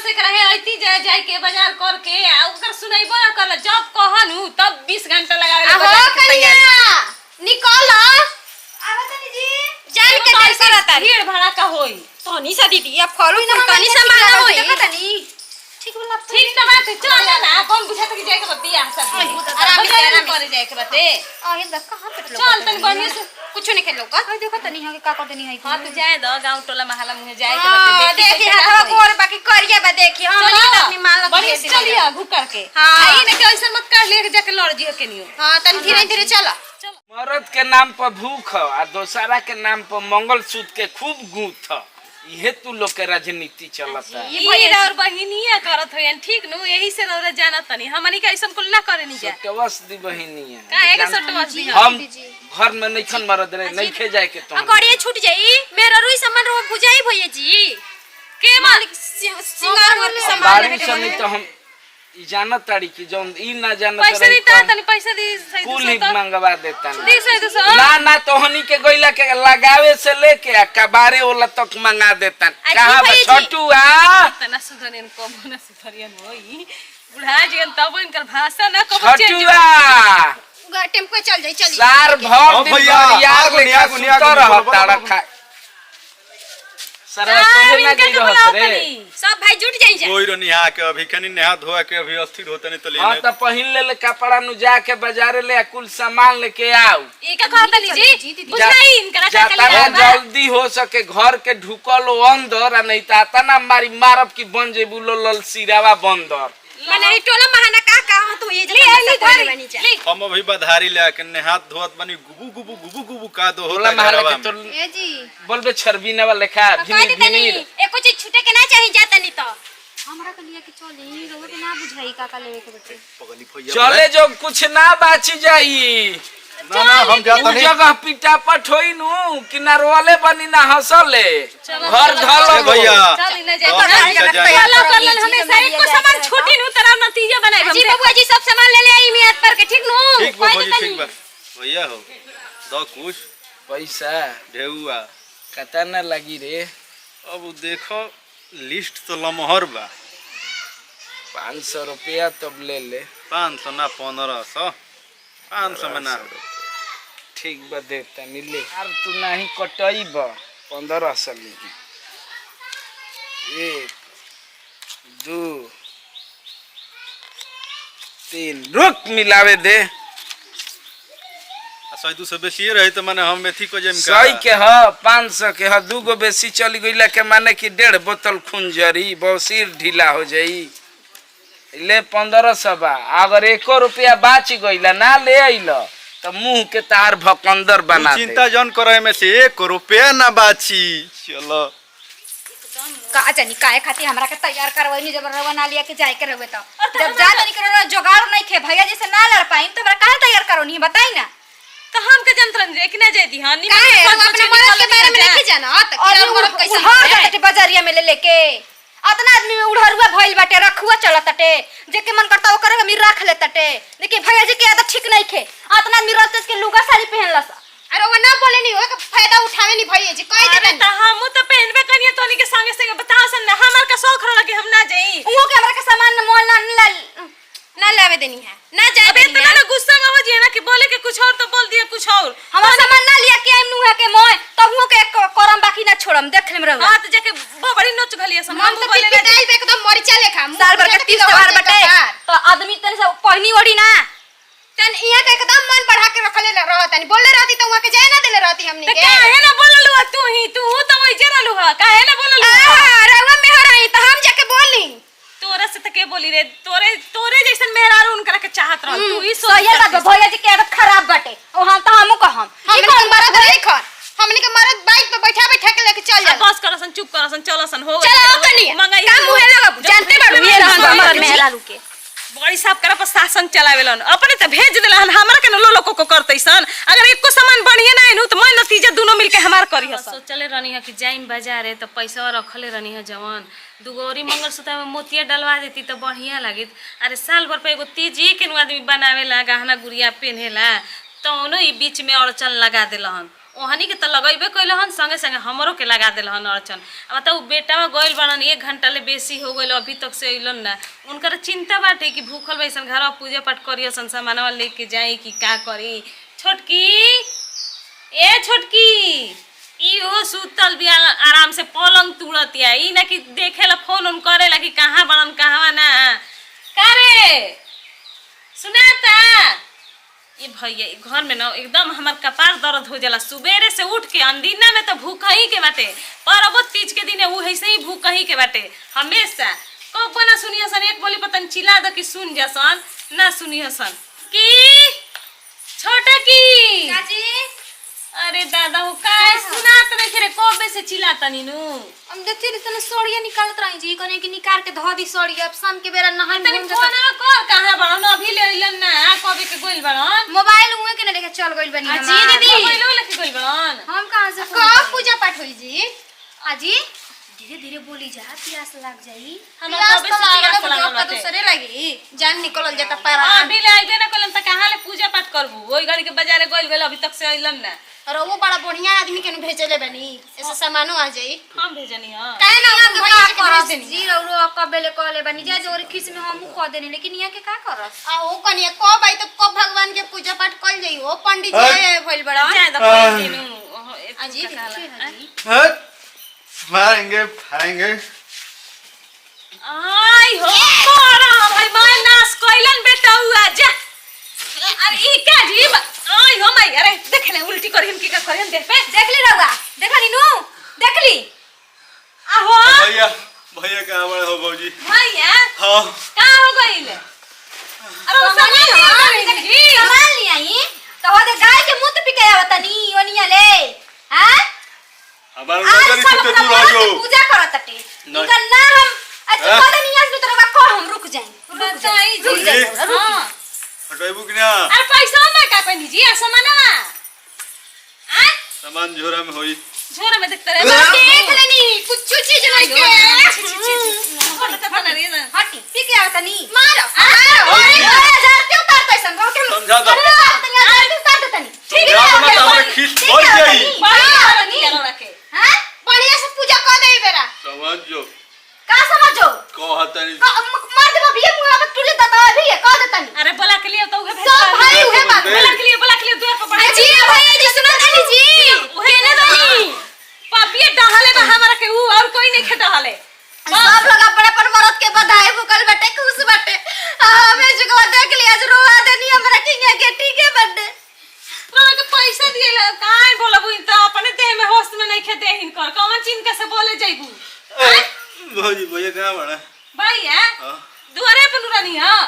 से रहे आईती जाए जाए के बाजार करके आ ओकर सुनैबो ना कर जब कहनु तब 20 घंटा लगावे हो कनिया निकल आवतनी जी जान के चल करता भीड़ भाड़ा का होई तनी सा दीदी अब फॉलो तनी सा माना होई देखतनी ठीक बोला ठीक त बात चल ना कौन बुझात कि जाए के बतिया सब आराम करे जाए के बाते अरे देख कहां पे चल तनी बढ़िया से कुछ नहीं खेलो का ओए देखो तनी के का कर देनी है हां तो जाए दो गांव टोला महला मुहे जाए के बते देखी हां कोर बाकी करिया बा देखी हम नहीं अपनी मान लग बढ़िया से चलिया घुकर के हां आई ने के ऐसे मत कर ले जाके लड़ जी के नियो हां तनी धीरे धीरे चल मरद के नाम पर भूख आ दोसरा के नाम पर मंगलसूत्र के खूब गूंथ ये तू लोग के राजनीति चलता है ये और बहिनिया करत होयन ठीक नु यही से रौरा जानत तनी हमनी के ऐसन कुल ना करे नी जा सटवस दी बहिनिया काहे के सटवस दी हम घर में नइखन मरद रे नहीं खे जाए के तो गड़िया छूट जाई मेरा रुई सामान रो बुझाई भइए जी के मालिक सिंगार और सामान बारी से नहीं तो हम ई जानत ताड़ी की जोन ई ना जानत पैसा देता तनी पैसा दी सही कुल ही मंगवा देता दी सही तो ना ना तोहनी के गइला के लगावे से लेके आ कबारे वाला तक मंगा देता कहां बा छोटुआ तना सुधरन कम ना सुधरियन होई बुढ़ा जीवन तब इनकर भाषा ना कब चेंज छोटुआ टेम्पो चल जाई चली सार भर दिन यार लेखा सुतर रहता रखा सरवा तोहे ना गई रहत रे सब भाई जुट जाई जा कोई रो निहा के अभी कनी नेहा धोआ के अभी अस्थिर होते नहीं तो ले हां त पहिन ले कपड़ा नु जाके बाजार ले कुल सामान लेके आओ ई का कहत ली जी बुझाई इनकरा का जाता जल्दी हो सके घर के ढुकल अंदर आ नहीं त तना मारी मारब की बन जेबू लल सिरावा बंदर माने ई टोला महाना का तू ये धर बनी जा हम अभी बधारी ले के नेहा धोत बनी गुबु का दो होला होता महला घरवा के तो में ए जी बोलबे छरबीना वाला लेखा भिनी भिनी एको चीज छूटे के ना चाहिए जाता नहीं तो हमरा के लिए के चली रोड ना बुझाई का लेवे के बटे पगली भैया चले जो कुछ ना बाची जाई ना हम जाता नहीं जगह पिटा पट होई नु किनार वाले बनी ना हंसले घर धल भैया चल न जाए पहला करलन हमेशा एक को सामान छोटी नु तेरा नतीजा बनाई जी बबुआ जी सब सामान ले ले आई मियाद पर के ठीक नु ठीक बा भैया ठीक बा भैया हो दो कुछ पैसा ढेउआ कता ना लगी रे अब देखो लिस्ट तो लमहर बा 500 रुपया तब ले ले 500 ना 1500 500 में ना ठीक बा देता मिले यार तू नहीं कटई बा 1500 लिखी 1 2 3 रुक मिलावे दे सही तू से बेसी रही तो माने हम मेथी को जेम सही के ह 500 के ह दूगो बेसी चली गइला के माने कि 1.5 बोतल खून जरी बौसीर ढीला हो जाई ले 1500 बा अगर 1 रुपया बाच गइला ना ले आइला तो मुंह के तार भकंदर बना दे चिंता जन करे में से 1 रुपया ना बाची चलो का जानी काहे खाती हमरा के तैयार करवई नहीं जब रवा ना लिया के जाए के रहबे तो जब जा नहीं करे जुगाड़ नहीं खे भैया जैसे ना लड़ पाई तो हमरा काहे तैयार करो नहीं बताई ना तो हम के जंत्रन रे कि ना जाई दी हां काहे अपने मर्द के बारे में नहीं जाना त किरान मर्द कैसे हां बाजारिया में ले लेके अतना आदमी में उड़हरुआ भइल बाटे रखुआ चलतटे जेके मन करता ओकर हम रख लेतटे लेकिन भैया जी के आदत ठीक नहीं खे अतना आदमी रहते के लुगा साड़ी पहनलस अरे वो ना बोले नहीं हो फायदा उठावे नहीं भैया जी कह दे त हम तो पहनबे कनिए तोनी के संगे संगे बताओ सन हमर का शौक रह लगे हम ना जाई वो के हमरा के सामान मोल ना लावे देनी है ना जाए अबे इतना ना गुस्सा में हो जिए ना कि बोले के कुछ और तो बोल दिया कुछ और हमरा सामान ना लिया के आइम नुहा के मोय तब वो के करम बाकी ना छोड़म देख लेम रहू हां तो जाके बड़ी नोच घलिया सन हम तो पिट पिटाई पे एकदम मरीचा लेखा साल भर के 30 बार बटे तो आदमी तने से पहनी ओड़ी ना तन इया के एकदम मन बढ़ा के रखले रहतनी बोले रहती तो वहां के जाए ना देले रहती हमनी के काहे ना बोललू तू तो वही जे रहलू हा काहे ना बोललू रवा में हराई तो हम जाके बोली तोरा से त के बोली रे तोरे जैसन मेहरारू उनकरा के चाहत रह तू ही सोच सही बात भैया जी के आदत खराब बाटे और हम तो हमहु कहम हमनी के मरद नहीं खर हमनी के मरद बाइक पे बैठा बैठा के लेके चल जा बस करसन चुप करसन चलसन हो चलो कनी मंगाई काम मुहे लगा जानते बाड़ू ये हमर मेहरारू के बड़ी साहब करा पर शासन चलावेलन अपने त भेज देलन हमरा के लो लोग को करतैसन अगर एको सामान बढ़िया ना इनु त मैं नतीजा दोनों मिलके हमार करी हसन सोचले रहनी है कि जाइम बाजार है त पैसा रखले रहनी है जवान दुगोरी मंगलसूत्र में मोतिया डलवा देती तो बढ़िया लागित अरे साल भर पे एगो तीजी के आदमी बनावेला गहना गुड़िया पहनेला तौनो ई बीच में अड़चन लगा देलहन ओहनी के तो लगैबे कैल हन, संगे संगे हमरो के लगा दिल हन अड़चन। अब तो बेटा में गइल बनन 1 घंटा ले बेसी हो गइल, अभी तक से अइलन ना। उनकर चिंता बाटे कि भूखल बैसन घर में पूजा पाठ करियो सन, सामानवा लेके जाई कि का करी। छोटकी ए छोटकी इहो सुतल भी आराम से पलंग तुड़तिया, ई ना कि देखेला फोन उन करेला कि कहाँ बनन कहवा ना। का रे सुनाता ये भैया घर में ना एकदम हमार कपार दर्द हो जाला। सुबेरे से उठ के अंदीना में तो भूख ही के बाटे, परबो तीज के दिन वो ऐसे ही भूख ही के बाटे हमेशा। कब ना सुनिए सन, एक बोली पतन चिल्ला द कि सुन जसन ना सुनिए सन की छोटा की काजी अरे दादा वो का सुनात नहीं थे रे, कबे से चिल्लाता नीनू। हम देखते रे तने सोड़िया निकालत रही जी, कने कि निकाल के धो दी सोड़िया। अब शाम के बेरा नहाई तनी फोन कर कहां बनन, अभी ले अइलन ना कबे के गोइल बनन। मोबाइल हुए के लेके चल गइल बनी हम। जी दीदी मोबाइल लेके गोइल बनन। हम कहां से कब पूजा पाठ होई जी? आजी धीरे धीरे बोली जा, प्यास लग जाई। हमरा कबे से प्यास लागल बाटे, दूसरे लगी जान निकलल जाता पैरा। अभी ले आइबे ना कलन त कहां ले पूजा पाठ करबू? ओई गाड़ी के बाजारे गोइल गेल, अभी तक से अइलन ना। और वो बड़ा बढ़िया आदमी के भेजले बनी, ऐसे सामानो आ जाई। हम भेजनी हां काहे ना हम भैया के भेज देनी जी। रौरो कबेले कहले बनी जा जोरी खिस में हम कह देनी, लेकिन यहाँ के का करस? आ ओ कनिया कब आई तो कब भगवान के पूजा पाठ कइल जाई। ओ पंडित जी भइल बड़ा जाय द कोई दिनु आजी देखी हट मारेंगे फाड़ेंगे। आई हो कोरा भाई मैं नाश कइलन बेटा हुआ जा। अरे ई का जीव आई हो मैं, अरे देख ले उल्टी करहिन की का करहिन देख पे देख ली रौआ, देखली नु देखली। आहो भैया भैया कहाँ बड़े हो भौजी? भैया हाँ का हो गइल? अरे वो सामान जी सामान ले आई तो हो दे गाय के मुंह पे के आवतनी ओनिया ले। हां हमारा आज नजर सब से अपना दूर आ भगवान जाओ। की पूजा करतटे नहीं। इनका ना हम अच्छा कदे नहीं आज तो रवा को हम रुक जाए बताई रुक जी जाए हां। हटाइबू कि ना? अरे पैसा ना का कहनी जी सामानवा आ सामान झोरा में होई। झोरा में देखते रे देख लेनी कुछ चीज नहीं के पता ना रे ना हटी पी के आवतनी मारो मारो 2000 के उतार पैसा रो के समझा दो। उतार देतनी ठीक समझा दो ना तो हमारे है खींच बढ़ जाई। बाहर निकल रखे हां बढ़िया से पूजा कर दे बेरा। समझ जो का समझो कहतनी मार दे बिया मुंह में टूले दता अभी कह देतनी। अरे बोला के लिए तो उहे भेज सब भाई उहे बात बोला के लिए दुआ पर बढ़ा जी भैया जी सुनो तनी जी उहे ने दनी पापिए डहले बा हमरा के ऊ और कोई नहीं खे डहले। सब लोग अपने अपन मरद के बधाई भूकल बटे खुश बटे। हमें जुगवा देख लिया जो रोवा देनी हमरा किंगे के ठीक है बर्थडे तोरा के पैसा दिएला काहे बोलबू? इन त अपने देह में होश में नहीं खे देहिन कर कौन चिन के से बोले जाइबू? भौजी भैया कहाँ बड़ा? भैया हाँ दुआरे पे नुरानी हां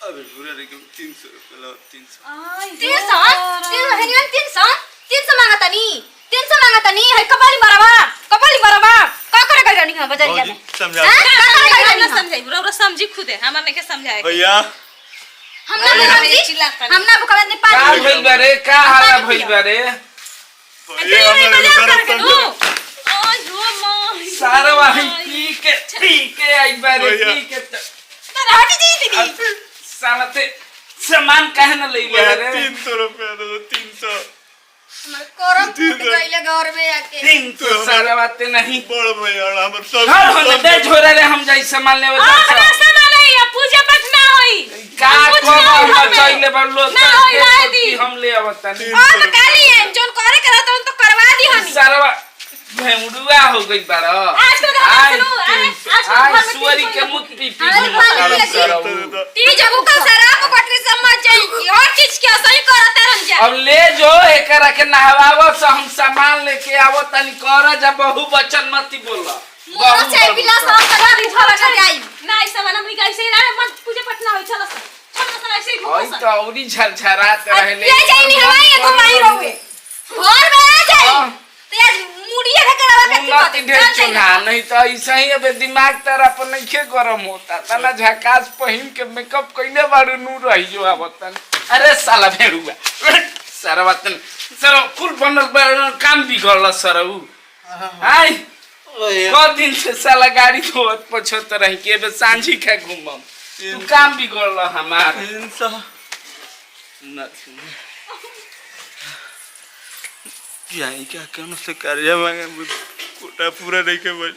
अबे पूरा रे 300 रुपया लो 300। आई 300 हनियन 300 मांगतनी 300 मांगतनी है कपाली बराबर का करे गई रहनी है बजरिया में? भौजी समझा हैं? दो। का करे गई ना रहनी है? समझाई बरोबर समझी खुदे हमरा नहीं के समझाए भैया हम ना बुझी हम ना बुझा नहीं का पानी भइल बारे? का हाल भइल बारे? भैया हमारे कर नजर दू आई हो मां सारा वाही पी के आई बारे भैया। पी के तेरा हटी जी दीदी सालते सामान काहे न ले ले रे? 300 रुपया दो 300। हमारे करम फूट गइले घर में आके 300 सारा बातें नहीं। बड़ भैया हमर सब हर होने दे झोरा रे हम जाई सामान लेवे हमरा सामान है पूजा पाठ ना होई का कुछ को ना होई हम हमें। चाहिए बल्लो ना होई लाए दी हम ले आवतनी और तो काली है जोन करे करत तो करवा दी हनी। सारा भेमुड़ुआ हो गई बारो। आज के घर में सुनो अरे आज के घर में सुअरी के मुख पी पी अरे पानी पिया जी। ती जब का शराब पटरी समझ जाई कि हर चीज के सही करत रहन जा। अब ले जो एकरा के नहवावो से हम सामान लेके आवो तनी कर जा बहु वचन मती बोला मोर चाय पिला सब कला रिझा लगा जाई। ना इस सामान हमनी कैसे ना मत पूजा पाठ ना होई चलो चलो ऐसे ही ओई घूमो तो औरी झरझरात रहले ये जाई नहीं हवाई ये घुमाई रोवे घर में आ जाई तो आज मुड़िया ढकलवा के उन्नति ढेर चुना नहीं तो ऐसा ही अब दिमाग तेरा पर नहीं खे गरम होता तना झकास पहिन के मेकअप कइले बारू नू रही जो आवतन। अरे साला भेड़ुआ सारा वतन सर फुल बनल काम बिगड़ल सरऊ हाय को दिन से साला गाड़ी धोत पछत रही के बे सांझी खा घुमम तू काम बिगड़ल हमार 300 ना जाई क्या कौन से कार्य मांगे कोटा पूरा नहीं के भाई